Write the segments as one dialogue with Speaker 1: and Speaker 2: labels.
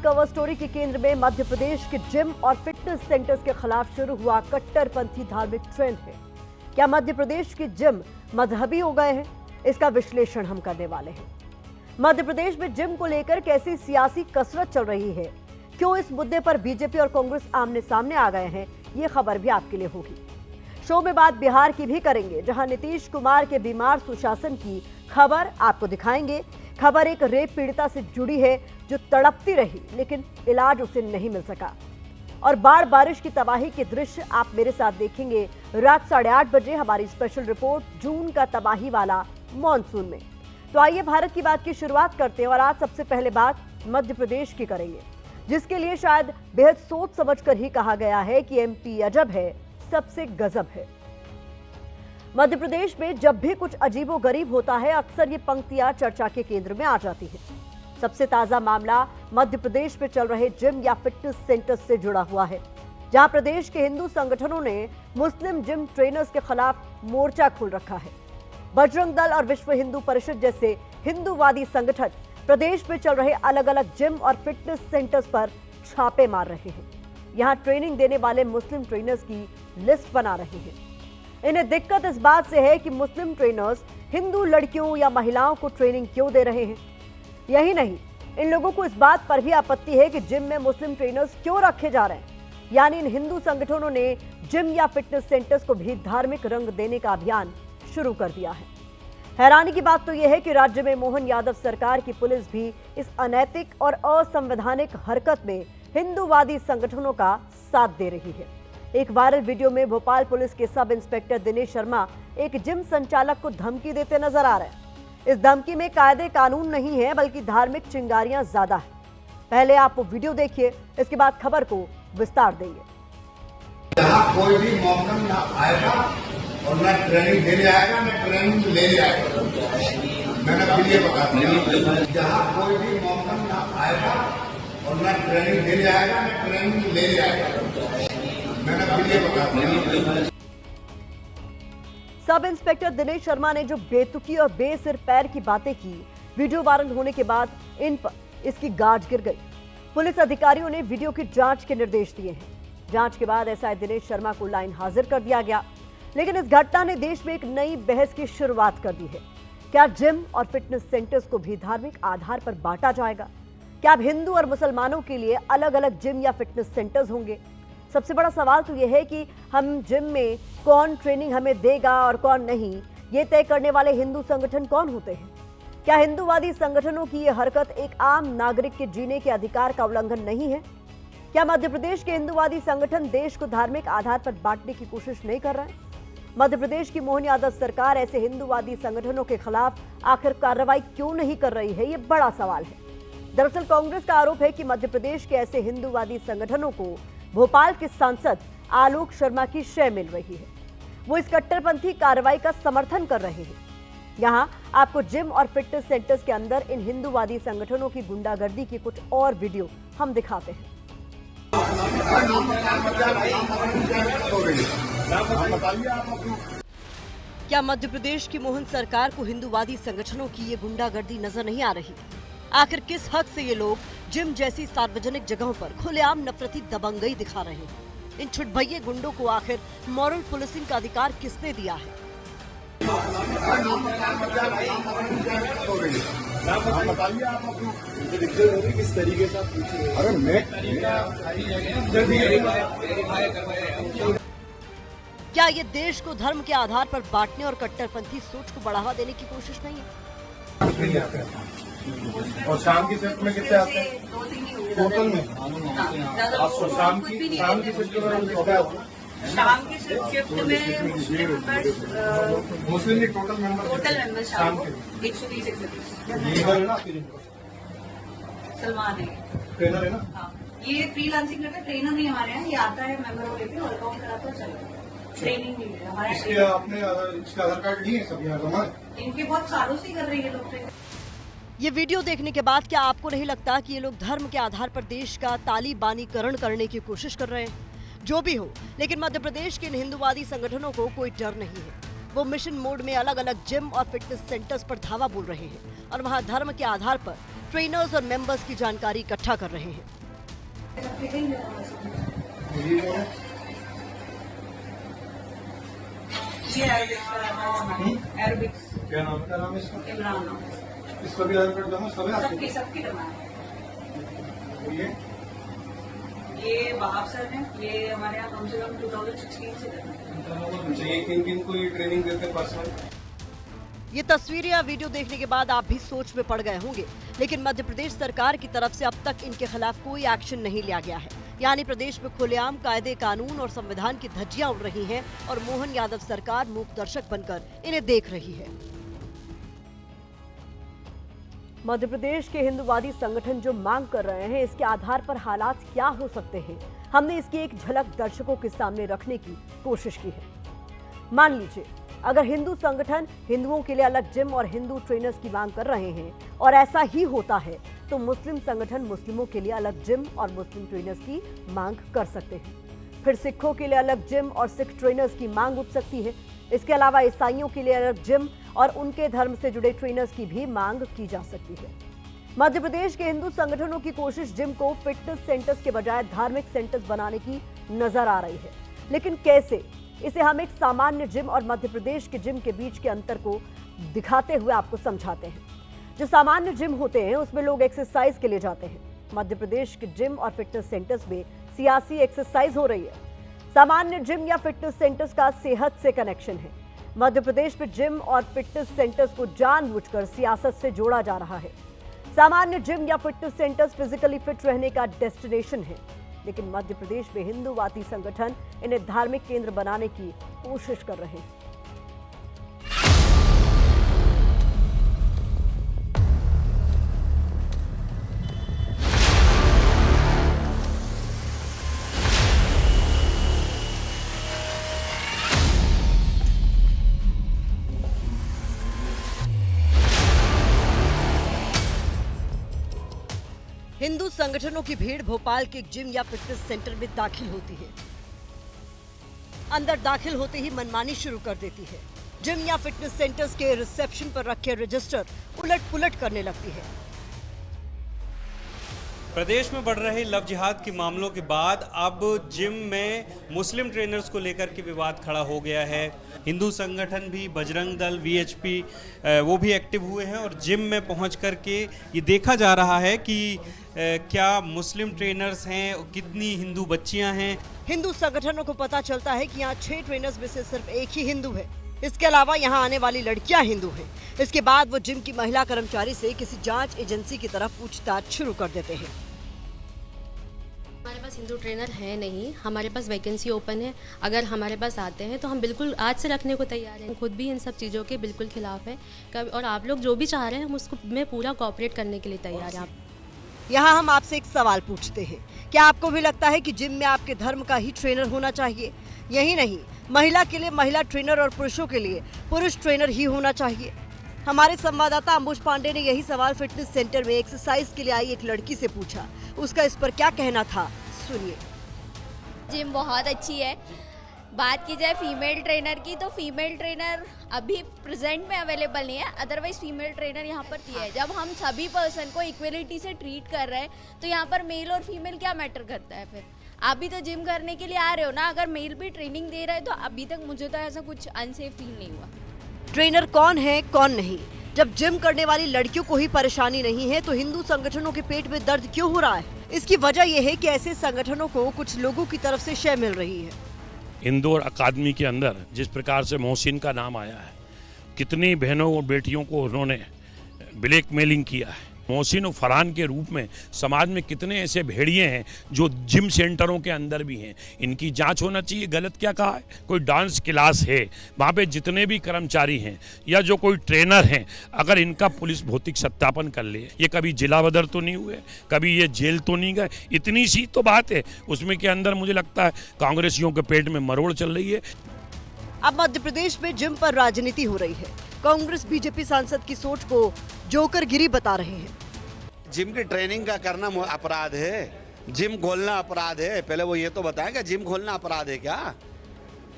Speaker 1: Cover story के केंद्र में मध्य प्रदेश के जिम और फिटनेस सेंटर्स के खिलाफ शुरू हुआ कट्टरपंथी धार्मिक ट्रेंड है। क्या मध्य प्रदेश के जिम मजहबी हो गए हैं? इसका विश्लेषण हम करने वाले हैं। मध्य प्रदेश में जिम को लेकर कैसी सियासी कसरत चल रही है, क्यों इस मुद्दे पर बीजेपी और कांग्रेस आमने सामने आ गए हैं, ये खबर भी आपके लिए होगी। शो में बात बिहार की भी करेंगे, जहां नीतीश कुमार के बीमार सुशासन की खबर आपको दिखाएंगे। खबर एक रेप पीड़िता से जुड़ी है जो तड़पती रही लेकिन इलाज उसे नहीं मिल सका। और बाढ़ बारिश की तबाही के दृश्य आप मेरे साथ देखेंगे रात 8:30 बजे हमारी स्पेशल रिपोर्ट जून का तबाही वाला मॉनसून में। तो आइए भारत की बात की शुरुआत करते हैं और आज सबसे पहले बात मध्य प्रदेश की करेंगे, जिसके लिए शायद बेहद सोच समझकर ही कहा गया है कि एमपी अजब है, सबसे गजब है। मध्य प्रदेश में जब भी कुछ अजीबोगरीब होता है, अक्सर ये पंक्तियां चर्चा के केंद्र में आ जाती हैं। सबसे ताजा मामला मध्य प्रदेश में चल रहे जिम या फिटनेस सेंटर से जुड़ा हुआ है, जहां प्रदेश के हिंदू संगठनों ने मुस्लिम जिम ट्रेनर्स के खिलाफ मोर्चा खोल रखा है। बजरंग दल और विश्व हिंदू परिषद जैसे हिंदूवादी संगठन प्रदेश में चल रहे अलग अलग जिम और फिटनेस सेंटर्स पर छापे मार रहे हैं। यहां ट्रेनिंग देने वाले मुस्लिम ट्रेनर्स की लिस्ट बना रहे हैं। इन्हें दिक्कत इस बात से है कि मुस्लिम ट्रेनर्स हिंदू लड़कियों या महिलाओं को ट्रेनिंग क्यों दे रहे हैं। यही नहीं, इन लोगों को इस बात पर भी आपत्ति है कि जिम में मुस्लिम ट्रेनर्स क्यों रखे जा रहे हैं। यानी इन हिंदू संगठनों ने जिम या फिटनेस सेंटर्स को भी धार्मिक रंग देने का अभियान शुरू कर दिया है। हैरानी की बात तो यह है कि राज्य में मोहन यादव सरकार की पुलिस भी इस अनैतिक और असंवैधानिक हरकत में हिंदूवादी संगठनों का साथ दे रही है। एक वायरल वीडियो में भोपाल पुलिस के सब इंस्पेक्टर दिनेश शर्मा एक जिम संचालक को धमकी देते नजर आ रहे हैं। इस धमकी में कायदे कानून नहीं है, बल्कि धार्मिक चिंगारियां ज्यादा है। पहले आप वो वीडियो देखिए, इसके बाद खबर को विस्तार देंगे।
Speaker 2: जहाँ कोई भी मोहम्मद ना आएगा और न ट्रेनिंग देने आएगा न ट्रेनिंग लेने आएगा। मैंने फिर ये बता दिया, जहाँ कोई भी मोहम्मद ना आएगा और न ट्रेनिंग देने आएगा न ट्रेनिंग लेने आएगा। मैंने फिर ये बता दिया।
Speaker 1: सब इंस्पेक्टर दिनेश शर्मा ने जो बेतुकी और बेसिर पैर की बातें की, वीडियो वायरल होने के बाद इन पर इसकी गाज गिर गई। पुलिस अधिकारियों ने वीडियो की जांच के निर्देश दिए हैं। जांच के बाद एसआई दिनेश शर्मा को लाइन हाजिर कर दिया गया। लेकिन इस घटना ने देश में एक नई बहस की शुरुआत कर दी है। क्या जिम और फिटनेस सेंटर्स को भी धार्मिक आधार पर बांटा जाएगा? क्या अब हिंदू और मुसलमानों के लिए अलग अलग जिम या फिटनेस सेंटर्स होंगे? सबसे बड़ा सवाल तो यह है कि हम जिम में कौन ट्रेनिंग हमें देगा और कौन नहीं, ये तय करने वाले हिंदू संगठन कौन होते हैं? क्या हिंदूवादी संगठनों की यह हरकत एक आम नागरिक के जीने के अधिकार का उल्लंघन नहीं है? क्या मध्य प्रदेश के हिंदूवादी संगठन देश को धार्मिक आधार पर बांटने की कोशिश नहीं कर रहे हैं? मध्य प्रदेश की मोहन यादव सरकार ऐसे हिंदूवादी संगठनों के खिलाफ आखिर कार्रवाई क्यों नहीं कर रही है, ये बड़ा सवाल है। दरअसल कांग्रेस का आरोप है कि मध्य प्रदेश के ऐसे हिंदूवादी संगठनों को भोपाल के सांसद आलोक शर्मा की शय मिल रही है। वो इस कट्टरपंथी कार्रवाई का समर्थन कर रहे हैं। यहाँ आपको जिम और फिटनेस सेंटर्स के अंदर इन हिंदूवादी संगठनों की गुंडागर्दी की कुछ और वीडियो हम दिखाते हैं। क्या मध्य प्रदेश की मोहन सरकार को हिंदूवादी संगठनों की ये गुंडागर्दी नजर नहीं आ रही? आखिर किस हद से ये लोग जिम जैसी सार्वजनिक जगहों पर खुलेआम नफरती दबंगई दिखा रहे हैं? इन छुटभइये गुंडों को आखिर मॉरल पुलिसिंग का अधिकार किसने दिया है?
Speaker 2: किस तरीके से अरे मैं
Speaker 1: क्या ये देश को धर्म के आधार पर बांटने और कट्टरपंथी सोच को बढ़ावा देने की कोशिश नहीं है?
Speaker 2: और शाम की शिफ्ट में कितने आते हैं? टोटल में शाम की शिफ्ट में
Speaker 3: शाम की शिफ्ट में
Speaker 2: मुस्लिम टोटल मेंबर
Speaker 3: शाम के 130
Speaker 2: लीडर है ना,
Speaker 3: सलमान है,
Speaker 2: ट्रेनर है ना।
Speaker 3: हाँ, ये फ्रीलांसिंग करता है, ट्रेनर नहीं हमारे यहाँ। ये आता है मेंबर को लेकर वर्कआउट कराता है, चलो ट्रेनिंग नहीं है हमारे।
Speaker 2: इसके आधार कार्ड नहीं है सब यहाँ हमारे।
Speaker 3: इनके बहुत सालों से कर रही है लोग ट्रेनिंग।
Speaker 1: ये वीडियो देखने के बाद क्या आपको नहीं लगता कि ये लोग धर्म के आधार पर देश का तालिबानीकरण करने की कोशिश कर रहे हैं? जो भी हो, लेकिन मध्य प्रदेश के इन हिंदूवादी संगठनों को कोई डर नहीं है। वो मिशन मोड में अलग अलग जिम और फिटनेस सेंटर्स पर धावा बोल रहे हैं और वहां धर्म के आधार पर ट्रेनर्स और मेंबर्स की जानकारी इकट्ठा कर रहे हैं।
Speaker 3: ये एरोबिक्स
Speaker 4: क्या नाम है इसका?
Speaker 3: इमरान नाम।
Speaker 4: इसका भी आधार कार्ड जमा सब है आपके?
Speaker 3: सबकी जमा है।
Speaker 4: ये
Speaker 3: ये वहाब सर हैं, ये हमारे यहाँ कम से कम 2016 से कर रहे हैं।
Speaker 4: ये किन को ये ट्रेनिंग देते हैं पर्सनल?
Speaker 1: ये तस्वीरें या वीडियो देखने के बाद आप भी सोच में पड़ गए होंगे, लेकिन मध्य प्रदेश सरकार की तरफ से अब तक इनके खिलाफ कोई एक्शन नहीं लिया गया है। यानी प्रदेश में खुलेआम कायदे कानून और संविधान की धज्जियां उड़ रही हैं और मोहन यादव सरकार मूक दर्शक बनकर इन्हें देख रही है। मध्य प्रदेश के हिंदूवादी संगठन जो मांग कर रहे हैं, इसके आधार पर हालात क्या हो सकते हैं, हमने इसकी एक झलक दर्शकों के सामने रखने की कोशिश की है। मान लीजिए अगर हिंदू संगठन हिंदुओं के लिए अलग जिम और हिंदू ट्रेनर्स की मांग कर रहे हैं और ऐसा ही होता है, तो मुस्लिम संगठन मुस्लिमों के लिए अलग जिम और मुस्लिम ट्रेनर्स की मांग कर सकते हैं। फिर सिखों के लिए अलग जिम और सिख ट्रेनर्स की मांग उठ सकती है। इसके अलावा ईसाइयों के लिए अलग जिम और उनके धर्म से जुड़े ट्रेनर्स की भी मांग की जा सकती है। मध्य प्रदेश के हिंदू संगठनों की कोशिश जिम को फिटनेस सेंटर्स के बजाय धार्मिक सेंटर्स बनाने की नजर आ रही है, लेकिन कैसे? इसे हम एक सामान्य जिम और मध्य प्रदेश के जिम के बीच के अंतर को दिखाते हुए आपको समझाते हैं। जो सामान्य जिम होते हैं उसमें लोग एक्सरसाइज के लिए जाते हैं। मध्य प्रदेश के जिम और फिटनेस सेंटर्स में सियासी एक्सरसाइज हो रही है। सामान्य जिम या फिटनेस सेंटर्स का सेहत से कनेक्शन है। मध्य प्रदेश में जिम और फिटनेस सेंटर्स को जानबूझकर सियासत से जोड़ा जा रहा है। सामान्य जिम या फिटनेस सेंटर्स फिजिकली फिट रहने का डेस्टिनेशन है, लेकिन मध्य प्रदेश में हिंदूवादी संगठन इन्हें धार्मिक केंद्र बनाने की कोशिश कर रहे हैं। हिंदू संगठनों की भीड़ भोपाल के एक जिम या फिटनेस सेंटर में दाखिल होती है। अंदर दाखिल होते ही मनमानी शुरू कर देती है। जिम या फिटनेस सेंटर्स के रिसेप्शन पर रखे रजिस्टर उलट पुलट करने लगती है।
Speaker 5: प्रदेश में बढ़ रहे लव जिहाद के मामलों के बाद अब जिम में मुस्लिम ट्रेनर्स को लेकर के विवाद खड़ा हो गया है। हिंदू संगठन भी, बजरंग दल, वीएचपी वो भी एक्टिव हुए हैं और जिम में पहुंच करके ये देखा जा रहा है कि क्या मुस्लिम ट्रेनर्स हैं, कितनी हिंदू बच्चियां हैं।
Speaker 1: हिंदू संगठनों को पता चलता है कि यहाँ 6 ट्रेनर्स में से सिर्फ एक ही हिंदू है। इसके अलावा यहाँ आने वाली लड़कियां हिंदू हैं। इसके बाद वो जिम की महिला कर्मचारी से किसी जांच एजेंसी की तरफ पूछताछ शुरू कर देते हैं।
Speaker 6: हमारे पास हिंदू ट्रेनर है नहीं, हमारे पास वैकेंसी ओपन है। अगर हमारे पास आते हैं तो हम बिल्कुल आज से रखने को तैयार हैं। खुद भी इन सब चीज़ों के बिल्कुल खिलाफ है और आप लोग जो भी चाह रहे हैं हम उसको में पूरा कोऑपरेट करने के लिए तैयार हैं।
Speaker 1: यहाँ हम आपसे एक सवाल पूछते हैं, क्या आपको भी लगता है कि जिम में आपके धर्म का ही ट्रेनर होना चाहिए? यही नहीं, महिला के लिए महिला ट्रेनर और पुरुषों के लिए पुरुष ट्रेनर ही होना चाहिए? हमारे संवाददाता अंबुज पांडे ने यही सवाल फिटनेस सेंटर में एक्सरसाइज के लिए आई एक लड़की से पूछा। उसका इस पर क्या कहना था, सुनिए।
Speaker 7: जिम बहुत अच्छी है। बात की जाए फीमेल ट्रेनर की, तो फीमेल ट्रेनर अभी प्रेजेंट में अवेलेबल नहीं है, अदरवाइज फीमेल ट्रेनर यहाँ पर थी है। जब हम सभी पर्सन को इक्वलिटी से ट्रीट कर रहे हैं तो यहाँ पर मेल और फीमेल क्या मैटर करता है? फिर आप भी तो जिम करने के लिए आ रहे हो ना। अगर मेल भी ट्रेनिंग दे रहा है तो अभी तक मुझे तो ऐसा कुछ अनसेफ फील नहीं हुआ।
Speaker 1: ट्रेनर कौन है कौन नहीं, जब जिम करने वाली लड़कियों को ही परेशानी नहीं है तो हिंदू संगठनों के पेट में दर्द क्यों हो रहा है? इसकी वजह यह है कि ऐसे संगठनों को कुछ लोगों की तरफ से शय मिल रही है।
Speaker 8: इंदौर अकादमी के अंदर जिस प्रकार से मोहसिन का नाम आया है, कितनी बहनों और बेटियों को उन्होंने ब्लैकमेलिंग किया है। मोहसिन और फरहान के रूप में समाज में कितने ऐसे भेड़िए हैं जो जिम सेंटरों के अंदर भी हैं। इनकी जांच होना चाहिए। गलत क्या कहा है? कोई डांस क्लास है, वहाँ पे जितने भी कर्मचारी हैं या जो कोई ट्रेनर हैं, अगर इनका पुलिस भौतिक सत्यापन कर ले, ये कभी जिला बदर तो नहीं हुए, कभी ये जेल तो नहीं गए, इतनी सी तो बात है। उसमें के अंदर मुझे लगता है कांग्रेसियों के पेट में मरोड़ चल रही है।
Speaker 1: अब मध्य प्रदेश में जिम पर राजनीति हो रही है। कांग्रेस बीजेपी सांसद की सोच को जोकरगिरी बता रहे हैं।
Speaker 9: जिम की ट्रेनिंग का करना अपराध है, जिम खोलना अपराध है। पहले वो ये तो बताएं कि जिम खोलना अपराध है क्या?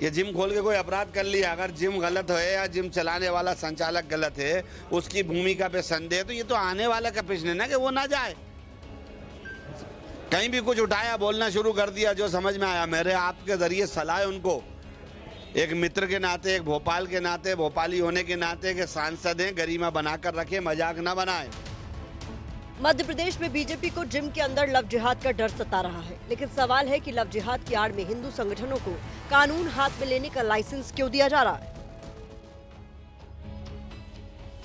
Speaker 9: ये जिम खोल के कोई अपराध कर लिया, अगर जिम गलत है या जिम चलाने वाला संचालक गलत है, उसकी भूमिका पे संदेह, तो ये तो आने वाला का प्रश्न है ना कि वो ना जाए। कहीं भी कुछ उठाया, बोलना शुरू कर दिया जो समझ में आया। मेरे आपके जरिए सलाह है उनको, एक मित्र के नाते, एक भोपाल के नाते, भोपाली होने के नाते के सांसद हैं, गरिमा बनाकर रखे, मजाक ना बनाए।
Speaker 1: मध्य प्रदेश में बीजेपी को जिम के अंदर लव जिहाद का डर सता रहा है, लेकिन सवाल है कि लव जिहाद की आड़ में हिंदू संगठनों को कानून हाथ में लेने का लाइसेंस क्यों दिया जा रहा है।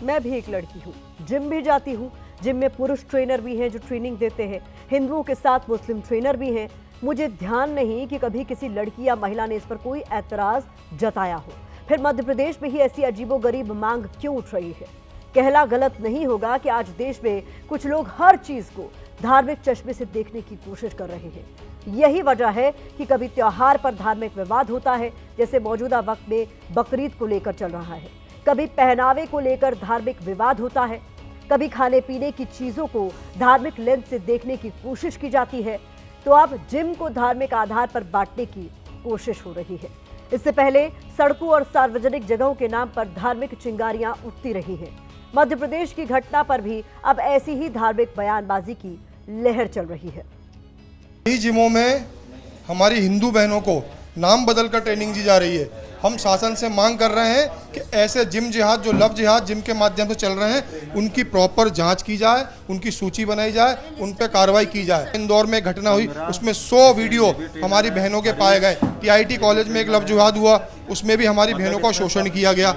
Speaker 1: मैं भी एक लड़की हूँ, जिम भी जाती हूँ। जिम में पुरुष ट्रेनर भी हैं जो ट्रेनिंग देते हैं, हिंदुओं के साथ मुस्लिम ट्रेनर भी हैं। मुझे ध्यान नहीं कि कभी किसी लड़की या महिला ने इस पर कोई ऐतराज जताया हो। फिर मध्य प्रदेश में ही ऐसी अजीबोगरीब मांग क्यों उठ रही है। कहना गलत नहीं होगा कि आज देश में कुछ लोग हर चीज को धार्मिक चश्मे से देखने की कोशिश कर रहे हैं। यही वजह है कि कभी त्योहार पर धार्मिक विवाद होता है, जैसे मौजूदा वक्त में बकरीद को लेकर चल रहा है। कभी पहनावे को लेकर धार्मिक विवाद होता है, कभी खाने पीने की चीजों को धार्मिक लेंस से देखने की कोशिश की जाती है। तो अब जिम को धार्मिक आधार पर बांटने की कोशिश हो रही है। इससे पहले सड़कों और सार्वजनिक जगहों के नाम पर धार्मिक चिंगारियां उठती रही हैं। मध्य प्रदेश की घटना पर भी अब ऐसी ही धार्मिक बयानबाजी की लहर चल रही है।
Speaker 10: कई जिमों में हमारी हिंदू बहनों को नाम बदलकर ट्रेनिंग दी जा रही है। हम शासन से मांग कर रहे हैं कि ऐसे जिम जिहाद, जो लव जिहाद जिम के माध्यम से चल रहे हैं, उनकी प्रॉपर जांच की जाए, उनकी सूची बनाई जाए, उन पर कार्रवाई की जाए। इंदौर में घटना हुई, उसमें 100 वीडियो हमारी बहनों के पाए गए। TIT कॉलेज में एक लव जिहाद हुआ, उसमें भी हमारी बहनों का शोषण किया गया।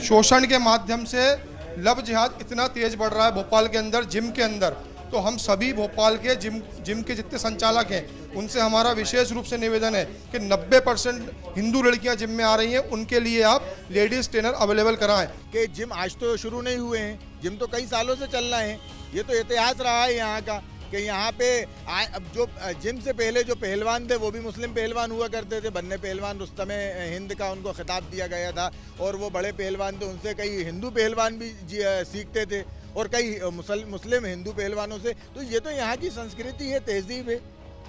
Speaker 10: शोषण के माध्यम से लव जिहाद इतना तेज बढ़ रहा है भोपाल के अंदर, जिम के अंदर। तो हम सभी भोपाल के जिम के जितने संचालक हैं, उनसे हमारा विशेष रूप से निवेदन है कि 90% हिंदू लड़कियां जिम में आ रही हैं, उनके लिए आप लेडीज ट्रेनर अवेलेबल कराएं।
Speaker 11: कि जिम आज तो शुरू नहीं हुए हैं, जिम तो कई सालों से चल रहे हैं। ये तो इतिहास रहा है यहाँ का कि यहाँ पे अब जो जिम से पहले जो पहलवान थे वो भी मुस्लिम पहलवान हुआ करते थे। बन्ने पहलवान रुस्तमे हिंद का उनको खिताब दिया गया था, और वो बड़े पहलवान थे, उनसे कई हिंदू पहलवान भी सीखते थे, और कई मुस्लिम हिंदू पहलवानों से। तो ये तो यहाँ की संस्कृति है, तहजीब है।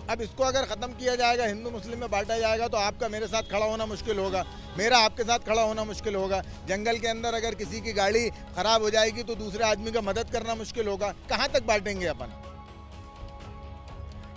Speaker 11: अब इसको अगर ख़त्म किया जाएगा, हिंदू मुस्लिम में बांटा जाएगा, तो आपका मेरे साथ खड़ा होना मुश्किल होगा, मेरा आपके साथ खड़ा होना मुश्किल होगा। जंगल के अंदर अगर किसी की गाड़ी ख़राब हो जाएगी तो दूसरे आदमी का मदद करना मुश्किल होगा। कहाँ तक बांटेंगे अपन।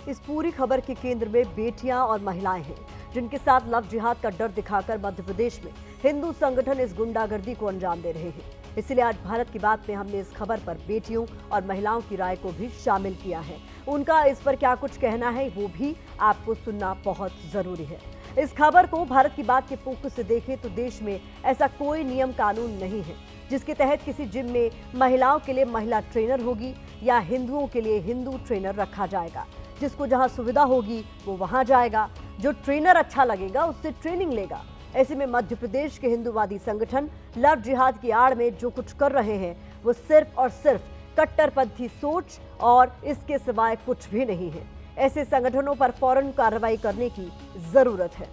Speaker 1: इस पूरी खबर के केंद्र में बेटियां और महिलाएं हैं, जिनके साथ लव जिहाद का डर दिखाकर मध्य प्रदेश में हिंदू संगठन इस गुंडागर्दी को अंजाम दे रहे हैं। इसलिए आज भारत की बात में हमने इस खबर पर बेटियों और महिलाओं की राय को भी शामिल किया है। उनका इस पर क्या कुछ कहना है वो भी आपको सुनना बहुत जरूरी है। इस खबर को भारत की बात के फोकस से देखें तो देश में ऐसा कोई नियम कानून नहीं है जिसके तहत किसी जिम में महिलाओं के लिए महिला ट्रेनर होगी या हिंदुओं के लिए हिंदू ट्रेनर रखा जाएगा। जिसको जहां सुविधा होगी वो वहां जाएगा, जो ट्रेनर अच्छा लगेगा उससे ट्रेनिंग लेगा। ऐसे में मध्य प्रदेश के हिंदूवादी संगठन लव जिहाद की आड़ में जो कुछ कर रहे हैं वो सिर्फ और सिर्फ कट्टरपंथी सोच और इसके सिवाय कुछ भी नहीं है। ऐसे संगठनों पर फौरन कार्रवाई करने की जरूरत है।